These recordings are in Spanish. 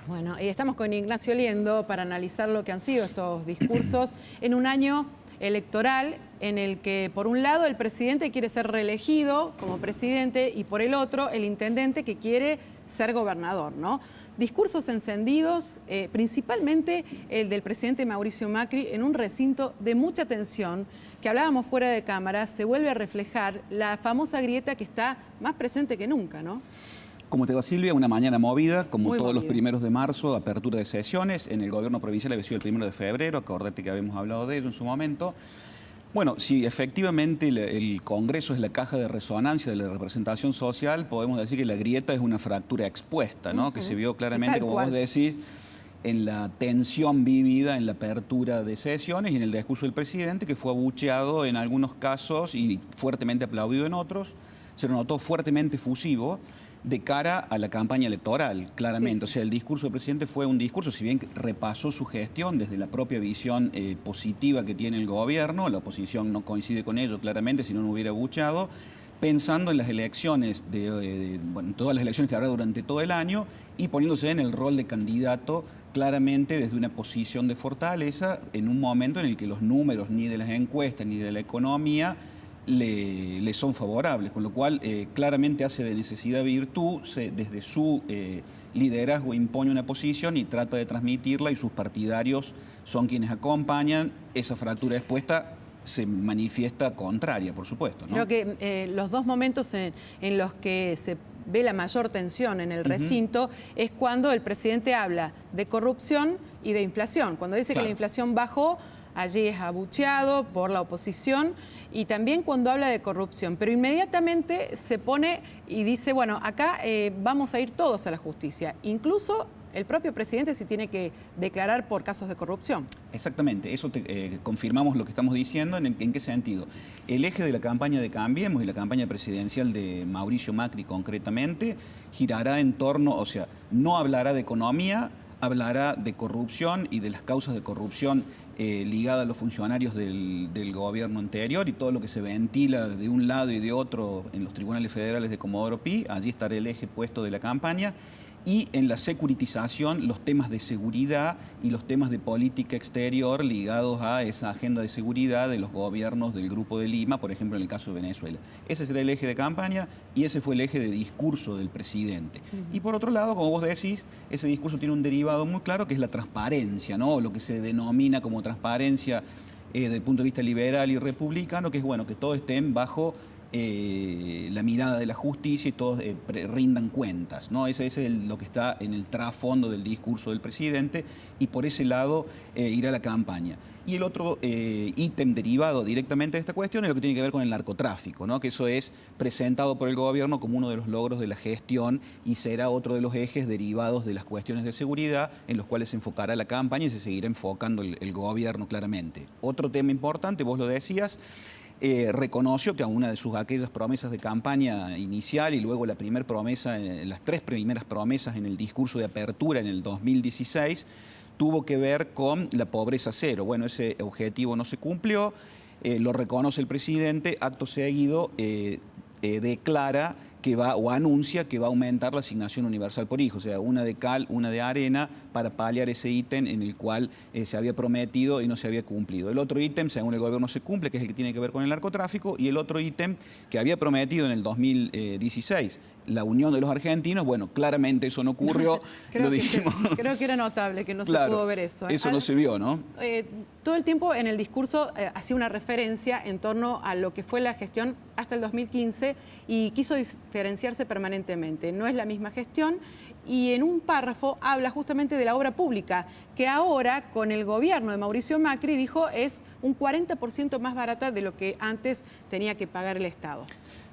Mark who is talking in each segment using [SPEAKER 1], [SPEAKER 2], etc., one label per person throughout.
[SPEAKER 1] Bueno, y estamos con Ignacio Liendo para analizar lo que han sido estos discursos en un año electoral en el que, por un lado, el presidente quiere ser reelegido como presidente y, por el otro, el intendente que quiere ser gobernador, ¿no? Discursos encendidos, principalmente el del presidente Mauricio Macri, en un recinto de mucha tensión, que hablábamos fuera de cámara, se vuelve a reflejar la famosa grieta que está más presente que nunca, ¿no?
[SPEAKER 2] Como te va, Silvia, una mañana movida, como
[SPEAKER 1] Muy
[SPEAKER 2] todos
[SPEAKER 1] movida.
[SPEAKER 2] los primeros de marzo, apertura de sesiones. En el gobierno provincial había sido el 1 de febrero, acordate que habíamos hablado de ello en su momento. Bueno, si efectivamente el Congreso es la caja de resonancia de la representación social, podemos decir que la grieta es una fractura expuesta, ¿no? Que se vio claramente, como vos decís, en la tensión vivida en la apertura de sesiones y en el discurso del presidente, que fue abucheado en algunos casos y fuertemente aplaudido en otros. Se lo notó fuertemente fusivo de cara a la campaña electoral, claramente. Sí. O sea, el discurso del presidente fue un discurso, si bien repasó su gestión desde la propia visión positiva que tiene el gobierno, la oposición no coincide con ello claramente, si no, no hubiera abucheado, pensando en las elecciones, bueno, todas las elecciones que habrá durante todo el año y poniéndose en el rol de candidato claramente desde una posición de fortaleza en un momento en el que los números ni de las encuestas ni de la economía le son favorables, con lo cual claramente hace de necesidad virtud, desde su liderazgo impone una posición y trata de transmitirla y sus partidarios son quienes acompañan. Esa fractura expuesta se manifiesta contraria, por supuesto, ¿no?
[SPEAKER 1] Creo que los dos momentos en los que se ve la mayor tensión en el recinto es cuando el presidente habla de corrupción y de inflación. Cuando dice que la inflación bajó, allí es abucheado por la oposición, y también cuando habla de corrupción, pero inmediatamente se pone y dice, bueno, acá vamos a ir todos a la justicia, incluso el propio presidente se tiene que declarar por casos de corrupción.
[SPEAKER 2] Exactamente, eso confirmamos lo que estamos diciendo. ¿En qué sentido? El eje de la campaña de Cambiemos y la campaña presidencial de Mauricio Macri concretamente girará en torno, o sea, no hablará de economía, hablará de corrupción y de las causas de corrupción ligadas a los funcionarios del gobierno anterior y todo lo que se ventila de un lado y de otro en los tribunales federales de Comodoro Pi. Allí estará el eje puesto de la campaña. Y en la securitización, los temas de seguridad y los temas de política exterior ligados a esa agenda de seguridad de los gobiernos del Grupo de Lima, por ejemplo, en el caso de Venezuela. Ese será el eje de campaña y ese fue el eje de discurso del presidente. Y por otro lado, como vos decís, ese discurso tiene un derivado muy claro que es la transparencia, ¿no? Lo que se denomina como transparencia desde el punto de vista liberal y republicano, que es bueno que todos estén bajo la mirada de la justicia y todos rindan cuentas, ¿no? Ese es lo que está en el trasfondo del discurso del presidente y por ese lado irá la campaña. Y el otro ítem derivado directamente de esta cuestión es lo que tiene que ver con el narcotráfico, ¿no? Que eso es presentado por el gobierno como uno de los logros de la gestión y será otro de los ejes derivados de las cuestiones de seguridad en los cuales se enfocará la campaña y se seguirá enfocando el gobierno claramente. Otro tema importante, vos lo decías, reconoció que a una de aquellas promesas de campaña inicial y luego la primera promesa, las tres primeras promesas en el discurso de apertura en el 2016, tuvo que ver con la pobreza cero. Bueno, ese objetivo no se cumplió, lo reconoce el presidente, acto seguido declara que va o anuncia que va a aumentar la asignación universal por hijo, o sea, una de cal, una de arena, para paliar ese ítem en el cual se había prometido y no se había cumplido. El otro ítem, según el gobierno, se cumple, que es el que tiene que ver con el narcotráfico, y el otro ítem que había prometido en el 2016, la unión de los argentinos, bueno, claramente eso no ocurrió, lo dijimos.
[SPEAKER 1] Creo que era notable que no se pudo ver eso.
[SPEAKER 2] Eso no se vio, ¿no?
[SPEAKER 1] Todo el tiempo en el discurso hacía una referencia en torno a lo que fue la gestión hasta el 2015 y quiso diferenciarse permanentemente. No es la misma gestión y en un párrafo habla justamente de la obra pública, que ahora con el gobierno de Mauricio Macri dijo es un 40% más barata de lo que antes tenía que pagar el Estado.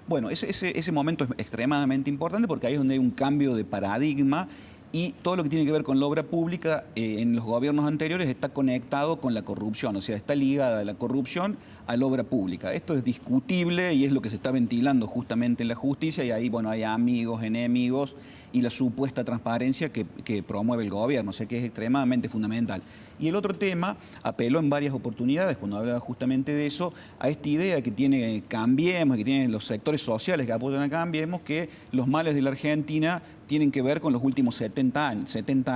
[SPEAKER 2] Bueno, ese momento es extremadamente importante porque ahí es donde hay un cambio de paradigma y todo lo que tiene que ver con la obra pública en los gobiernos anteriores está conectado con la corrupción, o sea, está ligada la corrupción a la obra pública. Esto es discutible y es lo que se está ventilando justamente en la justicia y ahí, bueno, hay amigos, enemigos y la supuesta transparencia que promueve el gobierno, o sea que es extremadamente fundamental. Y el otro tema, apeló en varias oportunidades, cuando hablaba justamente de eso, a esta idea que tiene Cambiemos, que tienen los sectores sociales que apoyan a Cambiemos, que los males de la Argentina tienen que ver con los últimos 70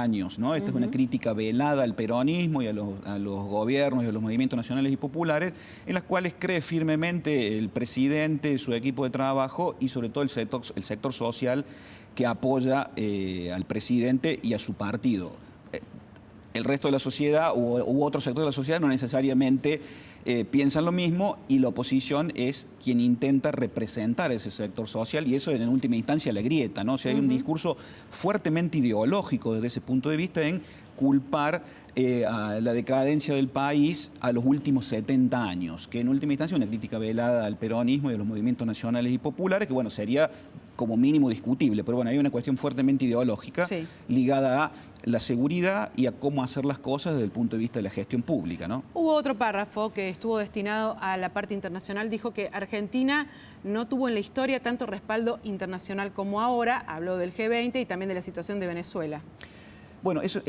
[SPEAKER 2] años, ¿no? Esta es una crítica velada al peronismo y a los gobiernos y a los movimientos nacionales y populares, en las cuales cree firmemente el presidente, su equipo de trabajo y sobre todo el sector social que apoya al presidente y a su partido. El resto de la sociedad u otro sector de la sociedad no necesariamente piensan lo mismo, y la oposición es quien intenta representar ese sector social, y eso en última instancia la grieta, ¿no? O sea, hay un discurso fuertemente ideológico desde ese punto de vista en culpar a la decadencia del país a los últimos 70 años, que en última instancia es una crítica velada al peronismo y a los movimientos nacionales y populares, que bueno, sería como mínimo discutible, pero bueno, hay una cuestión fuertemente ideológica ligada a la seguridad y a cómo hacer las cosas desde el punto de vista de la gestión pública, ¿no?
[SPEAKER 1] Hubo otro párrafo que estuvo destinado a la parte internacional, dijo que Argentina no tuvo en la historia tanto respaldo internacional como ahora, habló del G20 y también de la situación de Venezuela.
[SPEAKER 2] Bueno, eso...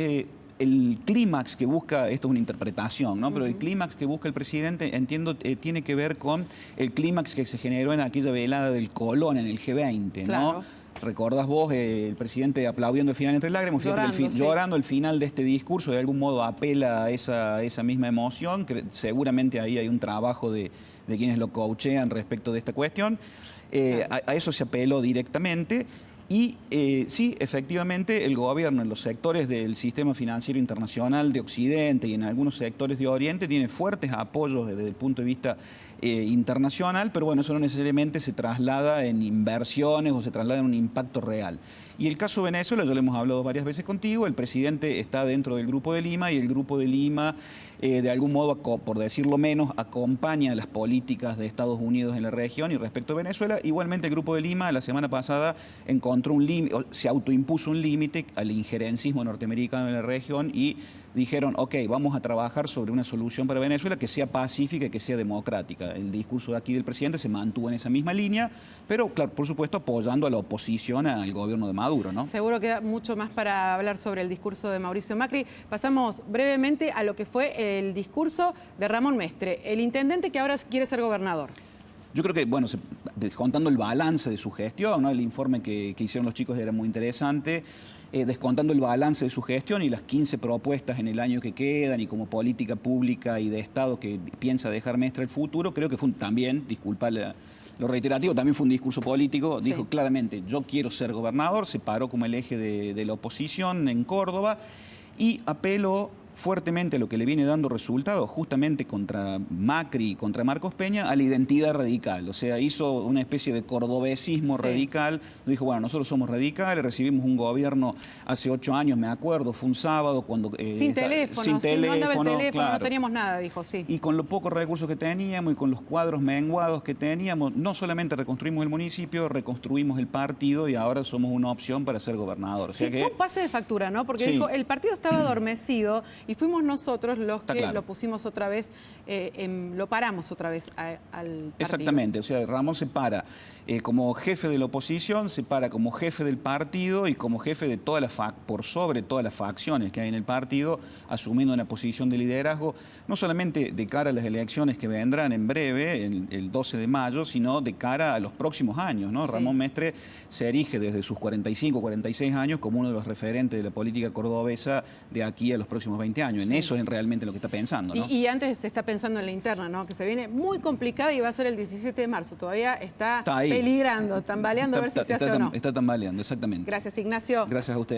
[SPEAKER 2] el clímax que busca, esto es una interpretación, ¿no? Pero el clímax que busca el presidente, entiendo, tiene que ver con el clímax que se generó en aquella velada del Colón en el G20, ¿no?
[SPEAKER 1] Claro.
[SPEAKER 2] ¿Recordás vos el presidente aplaudiendo el final entre lágrimas? Llorando el final de este discurso, de algún modo apela a esa misma emoción, que seguramente ahí hay un trabajo de quienes lo coachean respecto de esta cuestión. A eso se apeló directamente. Y sí, efectivamente, el gobierno en los sectores del sistema financiero internacional de Occidente y en algunos sectores de Oriente tiene fuertes apoyos desde el punto de vista internacional, pero bueno, eso no necesariamente se traslada en inversiones o se traslada en un impacto real. Y el caso de Venezuela, ya lo hemos hablado varias veces contigo, el presidente está dentro del Grupo de Lima y el Grupo de Lima, de algún modo, por decirlo menos, acompaña las políticas de Estados Unidos en la región y respecto a Venezuela. Igualmente el Grupo de Lima la semana pasada encontró un límite, se autoimpuso un límite al injerencismo norteamericano en la región y dijeron, ok, vamos a trabajar sobre una solución para Venezuela que sea pacífica y que sea democrática. El discurso de aquí del presidente se mantuvo en esa misma línea, pero claro, por supuesto apoyando a la oposición al gobierno de Maduro, ¿no?
[SPEAKER 1] Seguro queda mucho más para hablar sobre el discurso de Mauricio Macri. Pasamos brevemente a lo que fue el discurso de Ramón Mestre, el intendente que ahora quiere ser gobernador.
[SPEAKER 2] Yo creo que, bueno, descontando el balance de su gestión, ¿no? El informe que hicieron los chicos era muy interesante, descontando el balance de su gestión y las 15 propuestas en el año que quedan y como política pública y de Estado que piensa dejar Mestre el futuro, creo que fue también, disculpa lo reiterativo, también fue un discurso político, dijo claramente, yo quiero ser gobernador, se paró como el eje de la oposición en Córdoba y apeló fuertemente a lo que le viene dando resultados justamente contra Macri y contra Marcos Peña, a la identidad radical. O sea, hizo una especie de cordobesismo radical. Dijo, bueno, nosotros somos radicales, recibimos un gobierno hace 8 años, me acuerdo, fue un sábado cuando...
[SPEAKER 1] sin teléfono, no andaba el teléfono, claro. No teníamos nada, dijo, sí.
[SPEAKER 2] Y con los pocos recursos que teníamos y con los cuadros menguados que teníamos, no solamente reconstruimos el municipio, reconstruimos el partido y ahora somos una opción para ser gobernador. O sea que...
[SPEAKER 1] fue un pase de factura, ¿no? Porque dijo, el partido estaba adormecido y fuimos nosotros los que lo pusimos otra vez, lo paramos otra vez al partido.
[SPEAKER 2] Exactamente, o sea, Ramón se para como jefe de la oposición, se para como jefe del partido y como jefe de por sobre todas las facciones que hay en el partido, asumiendo una posición de liderazgo, no solamente de cara a las elecciones que vendrán en breve, el 12 de mayo, sino de cara a los próximos años, ¿no? Ramón Mestre se erige desde sus 45, 46 años como uno de los referentes de la política cordobesa de aquí a los próximos 20 años. En eso es realmente lo que está pensando, ¿no?
[SPEAKER 1] Y antes se está pensando en la interna, ¿no? Que se viene muy complicada y va a ser el 17 de marzo. Todavía está peligrando, tambaleando, a ver si se hace o no.
[SPEAKER 2] Está tambaleando, exactamente.
[SPEAKER 1] Gracias, Ignacio.
[SPEAKER 2] Gracias a usted.